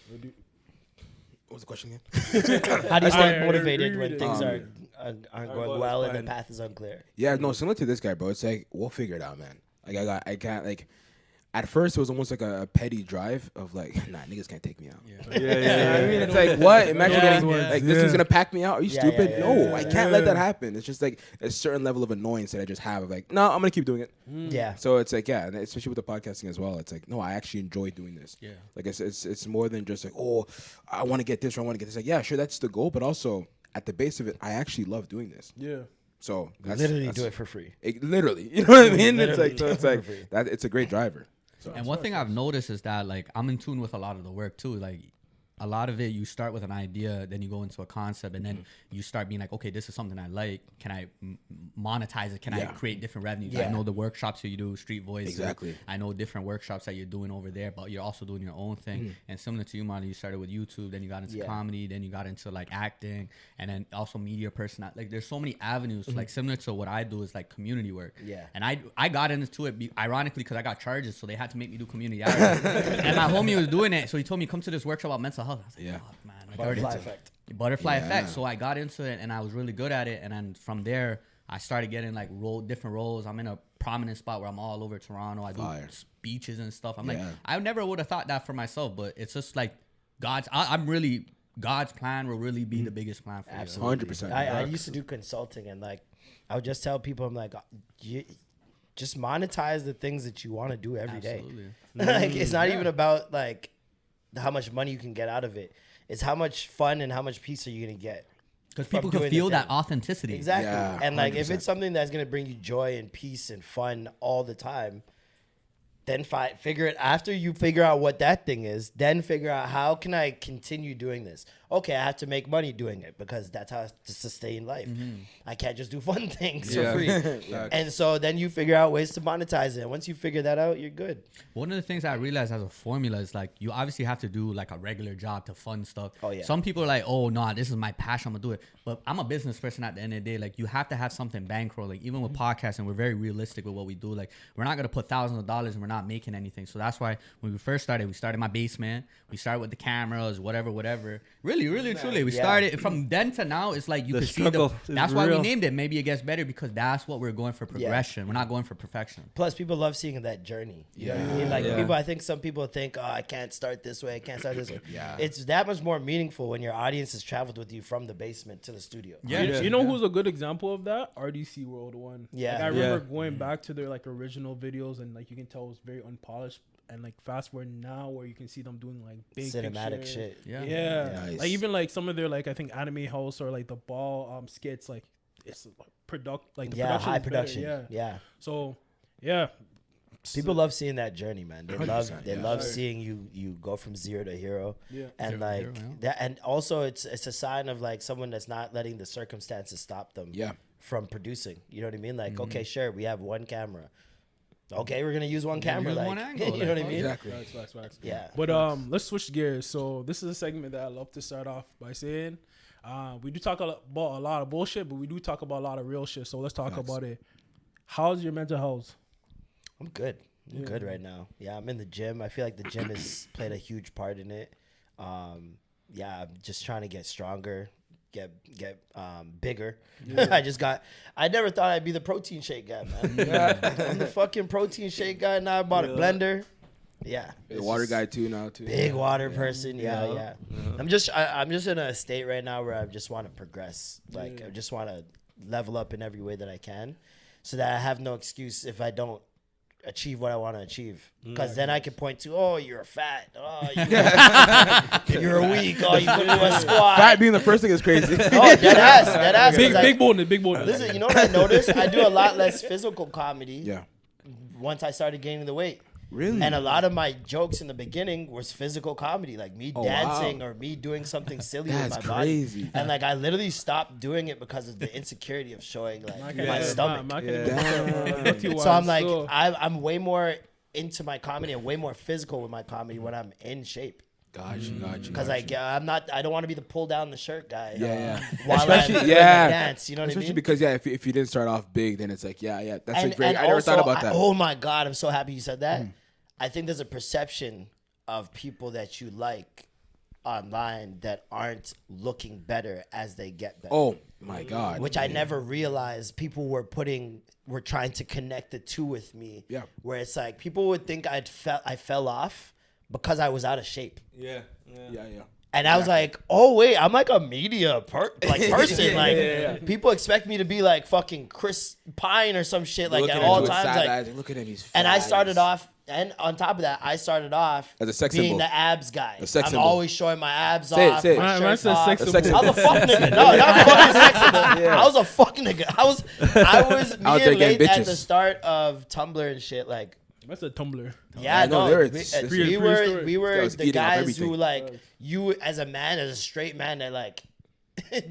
What was the question again? How do you stay Alright, motivated reread when it. things aren't going well and the path is unclear? Yeah, no, similar to this guy, bro. It's like we'll figure it out, man. Like I can't like at first it was almost like a petty drive of like, nah, niggas can't take me out. Yeah. I mean, it's like, what? Imagine getting yeah. like this is gonna pack me out. Are you stupid? yeah, No, I can't let that happen. It's just like a certain level of annoyance that I just have. Of like, no, I'm gonna keep doing it. Yeah. So it's like, yeah, and especially with the podcasting as well. It's like, no, I actually enjoy doing this. Yeah. Like it's more than just like, oh, I want to get this or I want to get this. Like, yeah, sure, that's the goal, but also at the base of it, I actually love doing this. Yeah. So Literally do it for free. Literally, you know what I mean? It's Literally like, do so it it's for like free. that. It's a great driver. So. And one thing I've noticed is that like I'm in tune with a lot of the work too. Like a lot of it, you start with an idea, then you go into a concept, and then you start being like, okay, this is something I like. Can I monetize it? Can I create different revenues? Yeah. I know the workshops that you do, Street Voice. Exactly. I know different workshops that you're doing over there, but you're also doing your own thing. And similar to you, Monty, you started with YouTube, then you got into comedy, then you got into like acting, and then also media person. Like there's so many avenues. Like similar to what I do is like community work. Yeah. And I got into it ironically because I got charges, so they had to make me do community hours. And my homie was doing it, so he told me come to this workshop about mental health. I was like, fuck, man. Butterfly effect. Butterfly effect. So I got into it and I was really good at it. And then from there, I started getting like different roles. I'm in a prominent spot where I'm all over Toronto. I do speeches and stuff. I'm like, I never would have thought that for myself, but it's just like God's plan will really be the biggest plan for Absolutely. 100%. I used to do consulting, and like I would just tell people, I'm like, just monetize the things that you want to do every day. Like it's not even about like how much money you can get out of it. It's how much fun and how much peace are you gonna get. Because people can feel that authenticity. Exactly. Yeah, and like 100%. if it's something that's gonna bring you joy and peace and fun all the time, then figure it after you figure out what that thing is, then figure out how can I continue doing this. Okay, I have to make money doing it because that's how to sustain life. I can't just do fun things for free. And so then you figure out ways to monetize it. And once you figure that out, you're good. One of the things I realized as a formula is like you obviously have to do like a regular job to fund stuff. Oh, yeah. Some people are like, oh no, this is my passion, I'm gonna do it. But I'm a business person at the end of the day. Like you have to have something bankroll. Like even with podcasting, we're very realistic with what we do. Like we're not gonna put thousands of dollars and we're not making anything. So that's why when we first started, we started in my basement. We started with the cameras, whatever. Really, truly. We started from then to now. It's like you The can see struggle is that's why we real. named it. Maybe it gets better because that's what we're going for, progression. We're not going for perfection. Plus, people love seeing that journey. You know what I mean? Like people, I think some people think, oh, I can't start this way. I can't start this way. It's that much more meaningful when your audience has traveled with you from the basement to the studio. You know who's a good example of that? RDC World One. Yeah. Like, I remember going back to their like original videos, and like you can tell it was very unpolished. And like fast forward now, where you can see them doing like big Cinematic picture. shit. Yeah. Nice. Like even like some of their like I think Anime House or like the Ball skits, like it's like like the production high is better, production. Yeah. So yeah, People love seeing that journey, man. They love 100%, love seeing you go from zero to hero. Yeah. And Zero to like hero, yeah. that, and also it's a sign of like someone that's not letting the circumstances stop them from producing. You know what I mean? Like, okay, sure, we have one camera. Okay, we're gonna use one camera. use Like, one angle, you know like, what I mean? Exactly. Facts. Yeah. But let's switch gears. So this is a segment that I love to start off by saying, we do talk about a lot of bullshit, but we do talk about a lot of real shit. So let's talk about it. How's your mental health? I'm good. I'm good right now. Yeah, I'm in the gym. I feel like the gym has played a huge part in it. Yeah, I'm just trying to get stronger, get bigger. I never thought I'd be the protein shake guy, man. I'm the fucking protein shake guy. Now I bought a blender. Yeah. The water guy too now too. Big water person. Yeah. I'm just in a state right now where I just want to progress. Like I just want to level up in every way that I can, so that I have no excuse if I don't achieve what I want to achieve. Because then I can point to, oh, you're fat. Oh, you're weak. Oh, you couldn't do a squat. Fat being the first thing is crazy. Oh, dead ass. Big bonus. Listen, you know what I noticed? I do a lot less physical comedy. Yeah. Once I started gaining the weight. Really? And a lot of my jokes in the beginning was physical comedy, like me dancing wow. or me doing something silly That's with my crazy. body. And like I literally stopped doing it because of the insecurity of showing like my stomach. So I'm like, I'm way more into my comedy and way more physical with my comedy when I'm in shape. Got you. Because like I don't want to be the pull down the shirt guy. While Especially I'm dance, you know what I mean? because if you didn't start off big, then it's like that's like great. And I never thought also, about that. Oh my God, I'm so happy you said that. I think there's a perception of people that you like online that aren't looking better as they get better. Oh my God. Which I never realized people were trying to connect the two with me. Yeah. Where it's like people would think I fell off because I was out of shape. Yeah. And I was like, oh wait, I'm like a media person. People expect me to be like fucking Chris Pine or some shit like at all times. Like, look at him, he's and I started off, and on top of that, I started off as a sex being symbol. the abs guy. A sex I'm symbol. always showing my abs Say it, off. say it. My shirt's That's a off. sex A sex symbol. I was a fuck nigga. No, not fucking sex symbol. Yeah. I was a fuck nigga. I was Out me there and getting Late at bitches. the start of Tumblr and shit. Like, That's a Tumblr. yeah, no, no, there we, it's- we it's were we I were was the eating off guys everything. who like you as a man, as a straight man that like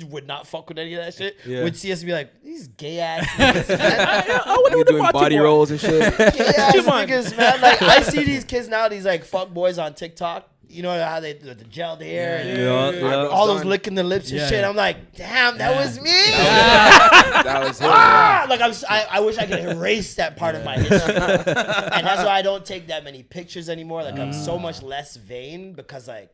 would not fuck with any of that shit. Yeah. Would see us and be like, these gay ass niggas, man. You're doing body rolls and shit. Gay ass niggas, man. Like I see these kids now, these like fuck boys on TikTok. You know how they the gelled hair and all those licking the lips and shit. I'm like, damn, that was me. That was him. Like I wish I could erase that part of my history, and that's why I don't take that many pictures anymore. Like I'm so much less vain because like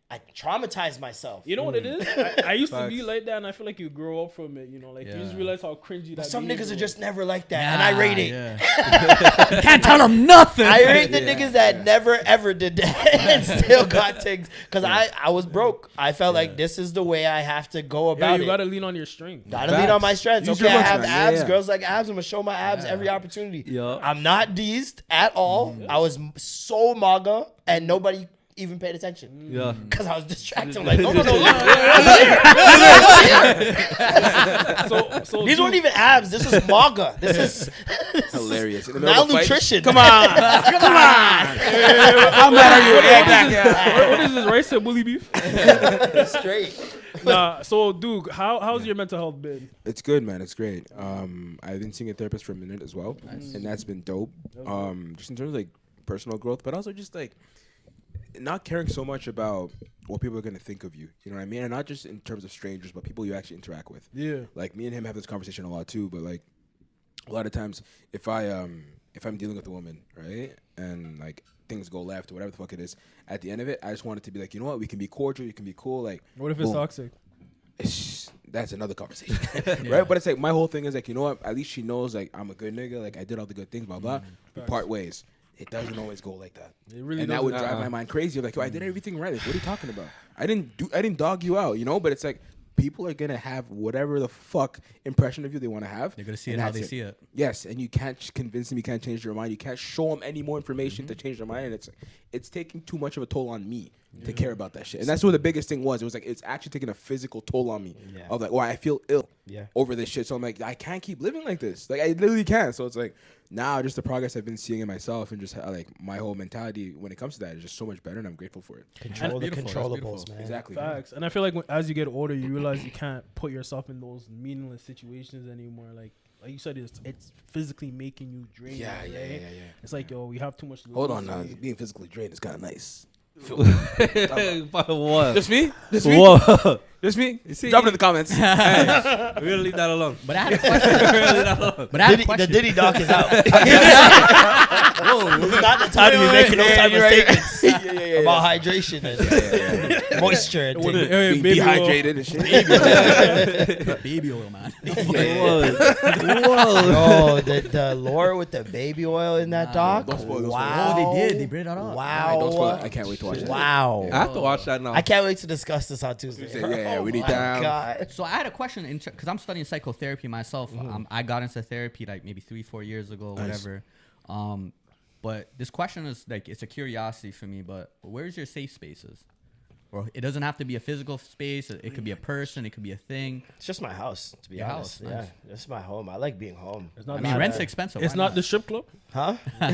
I traumatized myself. You know what it is? I used to be like that, and I feel like you grow up from it. You know, like you just realize how cringy that. Some behavior niggas are was. just never like that, and I rate it. Yeah. Can't tell them nothing. I rate the niggas that never ever did that and still got things. Because I was broke. I felt like this is the way I have to go Yeah, about you it. gotta lean on your strength. Gotta lean on my strengths. Use Okay, your I looks, have man. abs. Yeah. Girls like abs. I'm gonna show my abs every opportunity. Yeah. I'm not deezed at all. I was so MAGA, and nobody even paid attention. Yeah. Because I was distracted. I'm like, no. So These weren't even abs. This was MAGA. This is Hilarious. In the middle of a fight, malnutrition. Come on. I'm mad at you. what is this? Rice and bully beef? Straight. Nah. So, Duke, how's your mental health been? It's good, man. It's great. I've been seeing a therapist for a minute as well, and that's been dope. Just in terms of like personal growth, but also just like not caring so much about what people are gonna think of you. You know what I mean? And not just in terms of strangers, but people you actually interact with. Yeah. Like me and him have this conversation a lot too. But like a lot of times, if I'm dealing with a woman, right, and like things go left or whatever the fuck it is, at the end of it, I just want it to be like, you know what, we can be cordial, you can be cool. Like, What if it's boom. toxic? That's another conversation, right? But it's like my whole thing is like, you know what? At least she knows like I'm a good nigga. Like I did all the good things, blah blah. We part ways. It doesn't always go like that. It really and that would doesn't. drive my mind crazy. Like, yo, I did everything right. Like, what are you talking about? I didn't dog you out, you know. But it's like people are gonna have whatever the fuck impression of you they want to have. They're gonna see and it how that's they see it. Yes, and you can't convince them. You can't change their mind. You can't show them any more information to change their mind. And it's taking too much of a toll on me to care about that shit. And that's what the biggest thing was. It was like it's actually taking a physical toll on me. Yeah. Of like, well, I feel ill Yeah. over this shit. So I'm like, I can't keep living like this. Like I literally can't. So it's like now just the progress I've been seeing in myself and just how, like my whole mentality when it comes to that is just so much better, and I'm grateful for it. Control the beautiful. That's controllables, beautiful. man. Exactly. Facts. And I feel like as you get older, you realize you can't put yourself in those meaningless situations anymore. Like you said, it's physically making you drained. Yeah. It's like, yo, we have too much. Hold on now. Being physically drained is kind of nice. What? Just me? Just me? Whoa. Just me? see, Drop it in the comments. We're gonna leave that alone. But I had a question. But I had a The question. Diddy doc is out. Whoa, this is not the time to be making those type of statements about hydration and moisture. And things. Being dehydrated and shit. Baby oil, man. Whoa. Oh, the lore with the baby oil in that doc. Don't spoil it, don't spoil it. Wow, Oh, they did. They bring that up. Wow, Don't spoil it. I can't wait to watch it. Wow. I have to watch that now. I can't wait to discuss this on Tuesday. Yeah, we need Oh that. my God. So I had a question because I'm studying psychotherapy myself. I got into therapy like maybe 3-4 years ago, whatever. But this question is like it's a curiosity for me. But where's your safe spaces? Or it doesn't have to be a physical space. It could be a person. It could be a thing. It's just my house, to be Your honest. house, Yeah, nice. it's my home. I like being home. It's not I mean, rent's expensive. It's Why not the strip club. Huh? Fuck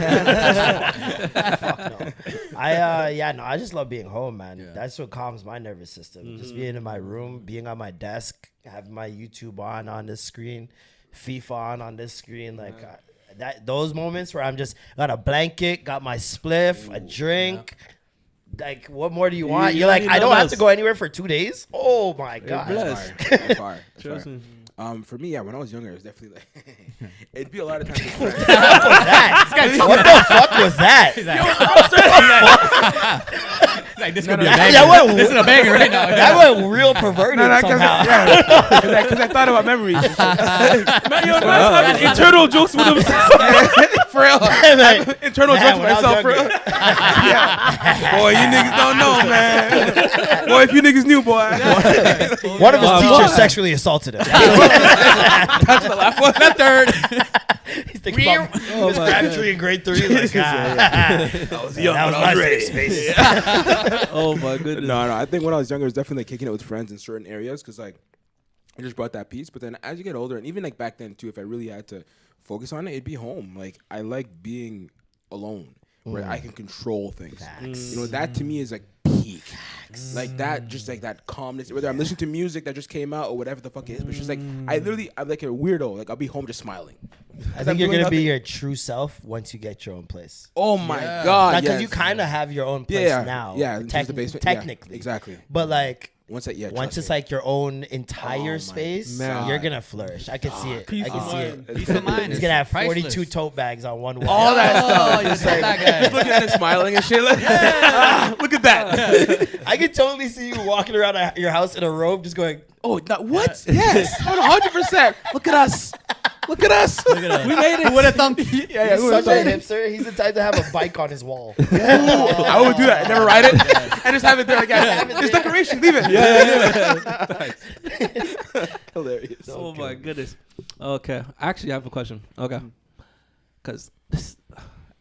no. I just love being home, man. Yeah. That's what calms my nervous system. Just being in my room, being on my desk, having my YouTube on this screen, FIFA on this screen, like those moments where I'm just got a blanket, got my spliff, a drink. Like, what more do you want? You're like, need I don't nothing have to else. go anywhere for 2 days. Oh my god. blessed. That's fire. That's Trust fire. me. For me, yeah, when I was younger, it was definitely like it'd be a lot of times. What was that? What the fuck was that? like this No, could no, be a no. banger. This is a banger right now. That went real perverted somehow. Because I thought about memories. Man, yo, man's having internal jokes with himself. For real. Internal jokes with myself. For real. Boy, you niggas don't know, man. Boy, if you niggas knew, boy. One of his teachers sexually assaulted him. That's the last one. That third. He's thinking about his Crabtree in grade 3. Like, that was young. That was my safe space. Oh my goodness. No, I think when I was younger, it was definitely like kicking it with friends in certain areas because like it just brought that peace. But then as you get older, and even like back then too, if I really had to focus on it, it'd be home. Like I like being alone where I can control things. You know, that to me is like peak. Like that, just like that calmness. Whether I'm listening to music that just came out or whatever the fuck it is, but it's just like I'm like a weirdo. Like I'll be home just smiling. I think you're gonna be your true self once you get your own place. Oh my god! Because you kind of have your own place now. Yeah, the basement. Technically, yeah, exactly. But like once it's like your own entire space, you're gonna flourish. I can see it. I can see it. Peace of mind. He's gonna have 42 tote bags on one wall. all that stuff. You said that guy. Just looking at it, smiling and shit. Like, look at that. I can totally see you walking around your house in a robe, just going, Oh, what? Yes, 100%. Look at us. Look at us. We made it. Who would have thunk? Yeah, he's such a hipster. He's the type to have a bike on his wall. I would do that. I never ride it. I just have it there. Like, it's decoration. Leave it. Yeah. Hilarious. Oh my goodness. Okay, actually, I have a question. Okay, because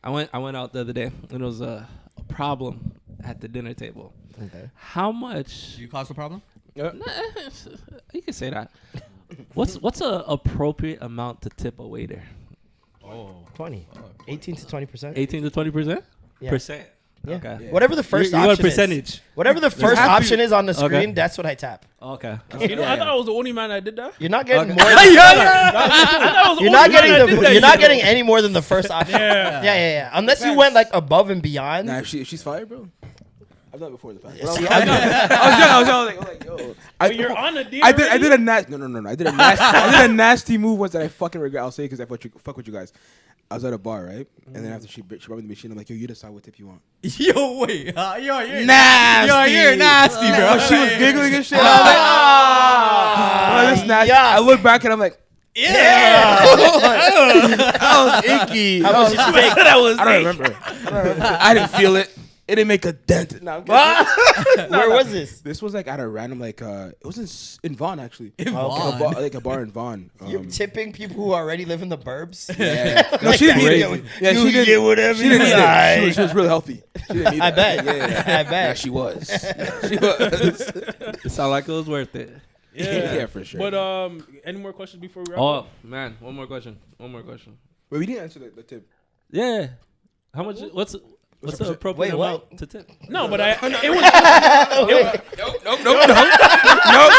I went out the other day and it was a problem at the dinner table. Okay. How much? You caused the problem? You can say that. What's a appropriate amount to tip a waiter? 20. 18 to 20%. 18 to 20%? Yeah. Percent. Yeah. Okay. Yeah. Whatever the first You want option percentage. is. Whatever the first option is on the screen, Okay. that's what I tap. Okay. You know, I thought I was the only man that did that. You're not getting Okay. more. You're not getting. You're not getting any more than the first option. Yeah. Unless you went like above and beyond. Nah, if she's fire, bro. I've done it before in the past. See, I was young. I was like, yo. You're on a deal. I did a no. I did a nasty move once that I fucking regret. I'll say because I fuck with you guys. I was at a bar, right? And then after she brought me the machine, I'm like, yo, you decide what tip you want. Yo, wait. You're Nasty. You're nasty, bro. She was giggling and shit. I was like, that's nasty. I look back and I'm like, that was icky. How much did you take? I don't remember. I didn't feel it. It didn't make a dent. No, Where was this? This was like at a random it was in Vaughan actually. Vaughan? Like a bar in Vaughan. You're tipping people who already live in the burbs. Yeah. No, she didn't need it. Yeah, she didn't get whatever. She didn't need it. She was really healthy. She didn't need I it. bet. Yeah. I bet. Yeah, she was. She was. It sounded like it was worth it. Yeah, for sure. But any more questions before we wrap Oh up? man, one more question. Wait, we didn't answer the tip. Yeah. How much? What's the appropriate Wait, what? amount to tip? No, but it was. Nope.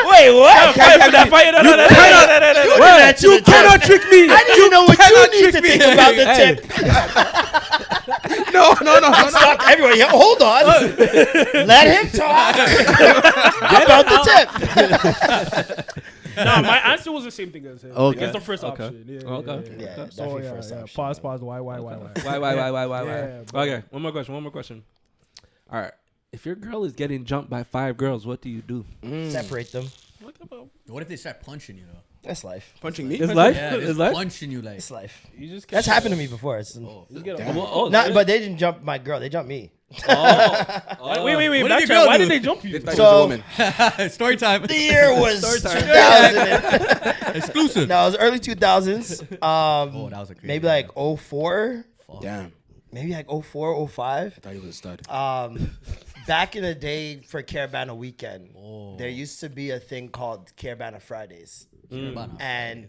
Wait, what? You cannot trick me. I didn't know what you need to think about the tip. No. Stop everyone. Hold on. Let him talk about the tip. No, my answer was the same thing as him. Okay. That's the first Okay. option. Yeah. Okay. Yeah, So definitely first option. Pause. Why? Why? Yeah, bro. Okay, one more question. All right. If your girl is getting jumped by 5 girls, what do you do? Separate them. What if they start punching you, though? That's life. Punching me? It's life. Yeah, It's just life. punching you like. That's life. You just That's happened to me before. It's but they didn't jump my girl. They jumped me. Wait. What did your girl Why do? did they jump you? It was a So woman. Story time. the year was 2000. Exclusive. No, it was early 2000s. Oh, that was a crazy maybe like 04. Damn. Maybe like 04, 05. I thought he was a stud. Back in the day for Caravana Weekend, there used to be a thing called Caravana Fridays. And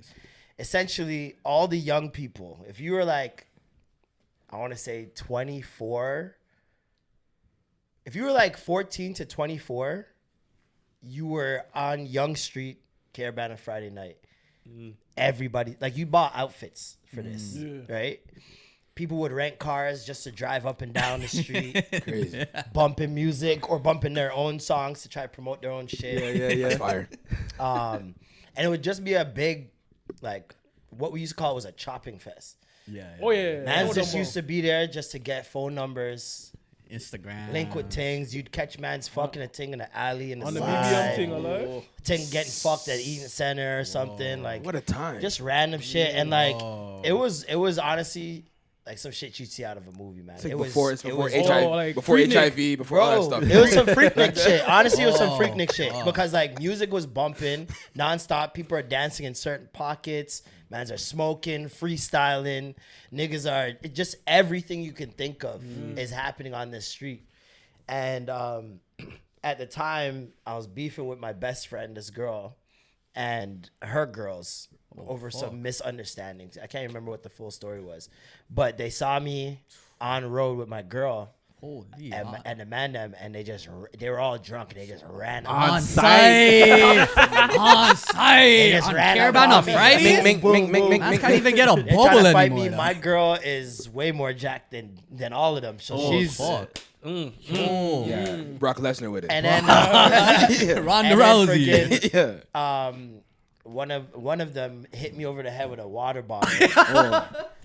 essentially all the young people, if you were like, I want to say 24, if you were like 14 to 24, you were on Young Street Caravana Friday night. Everybody, like you bought outfits for this, right? People would rent cars just to drive up and down the street, Crazy. bumping music or bumping their own songs to try to promote their own shit. Yeah. That's fire. And it would just be a big, like, what we used to call it was a chopping fest. Yeah. Oh yeah. Mans just used to be there just to get phone numbers Instagram. Link with things. You'd catch man's fucking a thing in the alley in the On the side. BBM thing, alive. Ting getting fucked at Eaton Center or something. Like What a time. just random shit. And like it was honestly like some shit you'd see out of a movie, man. It's like it before was Oh, like before Freaknik. HIV, before all that Bro, stuff. it was some Freaknik shit. Honestly, it was some Freaknik shit because like music was bumping nonstop. People are dancing in certain pockets. Mans are smoking, freestyling. Niggas are just everything you can think of is happening on this street. And at the time, I was beefing with my best friend, this girl, and her girls over some misunderstandings. I can't remember what the full story was, but they saw me on the road with my girl. Holy And the man them, and they were all drunk and they just ran on site. On site. They just On ran Care up About on No me. Fridays? Mink. Man can't even get a They're trying bubble to fight anymore. me. My girl is way more jacked than all of them, so she's. Fuck. Yeah, Brock Lesnar with it. And then Ronda and then Rousey. friggin', yeah. one of them hit me over the head with a water bottle.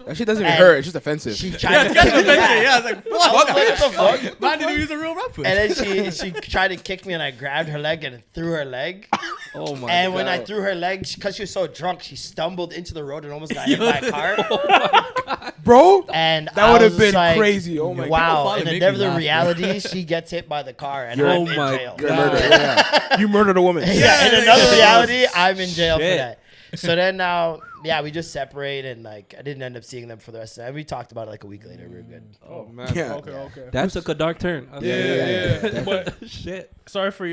That shit doesn't even And hurt. It's just offensive. She tried to kick me. Yeah, I was like, I was like, what the fuck? man didn't use a real rap. And then she tried to kick me, and I grabbed her leg and threw her leg. Oh my And god. when I threw her leg, because she was so drunk, she stumbled into the road and almost got hit by a car. Bro, And that I would have was been like, crazy. Oh my god. wow. probably And make then me the laugh, reality, she gets hit by the car, and You're- I'm oh in my jail. You're a murderer. Yeah. You murdered a woman. Yeah, in another reality, I'm in jail for Shit. that. So then now, yeah, we just separate, and like I didn't end up seeing them for the rest of the night. We talked about it like a week later. We were good. Oh man. Yeah. Okay. That took a dark turn. Yeah. But Shit. sorry for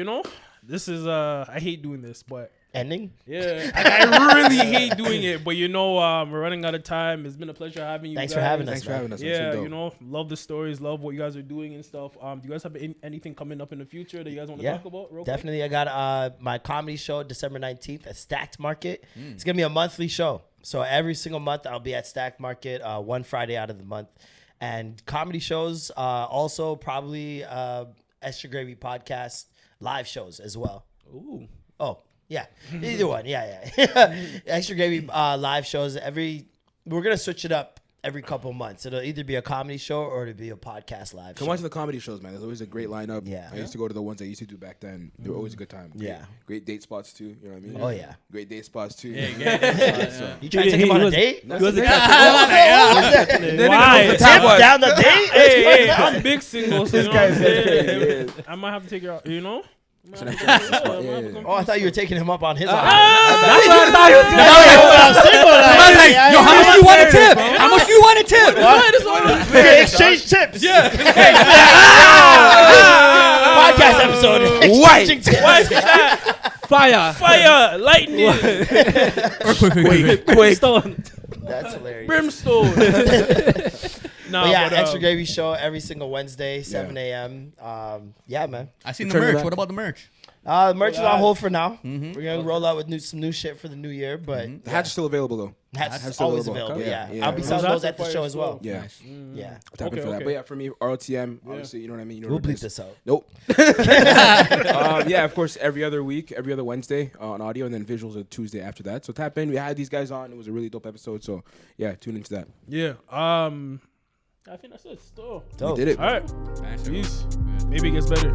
this is I hate doing this, but Ending? yeah, I really hate doing it. But we're running out of time. It's been a pleasure having you. Thanks guys. for having us. Thanks for man. having us. Yeah, That's dope. love the stories, love what you guys are doing and stuff. Do you guys have anything coming up in the future that you guys want to Yeah, talk about? Real quick? definitely. I got my comedy show December 19th at Stacked Market. It's gonna be a monthly show, so every single month I'll be at Stacked Market, one Friday out of the month, and comedy shows. Also probably ExtraGravy podcast live shows as well. Ooh. Oh, yeah. Either one. Yeah. ExtraGravy live shows. We're going to switch it up every couple months. It'll either be a comedy show or it'll be a podcast live Come show. watch the comedy shows, man. There's always a great lineup. Yeah. I used to go to the ones I used to do back then. They were always a good time. Yeah. Great date spots too. You know what I mean? Oh, yeah. Great date spots too. You trying to take him on a date? He was a Why? Tip down the date? Hey, I'm big single. So This guy says I might have to take her out. So that's the spot. Yeah, yeah. Oh, I thought you were taking him up on his offer. That's what I thought you were I'm single. I was like, yo, how much do you want to tip? How much do you want to tip? We exchange tips. Yeah. Podcast episode. Exchanging tips. Fire, lightning, brimstone, That's hilarious. brimstone. But yeah, Extra Gravy show every single Wednesday, 7 a.m. Yeah, man. I seen the Turn it merch. back. What about the merch? The merch is on hold for now. We're gonna roll out with some new shit for the new year, but The hat's still available though. hats Hat's still always available. available. Okay. Yeah. Yeah. I'll be Those selling hats those are at the fire show as as well. well. Yeah. Nice. Yeah. Tapping for that. But yeah, for me, ROTM, obviously, you know what I mean? You know We'll what it bleep is. this out. Nope. Yeah, of course, every other week, every other Wednesday on audio, and then visuals are Tuesday after that. So tap in. We had these guys on. It was a really dope episode. So yeah, tune into that. Yeah. I think that's it. Still. Dope. We did it. All right. Nice. Peace. Maybe it gets better.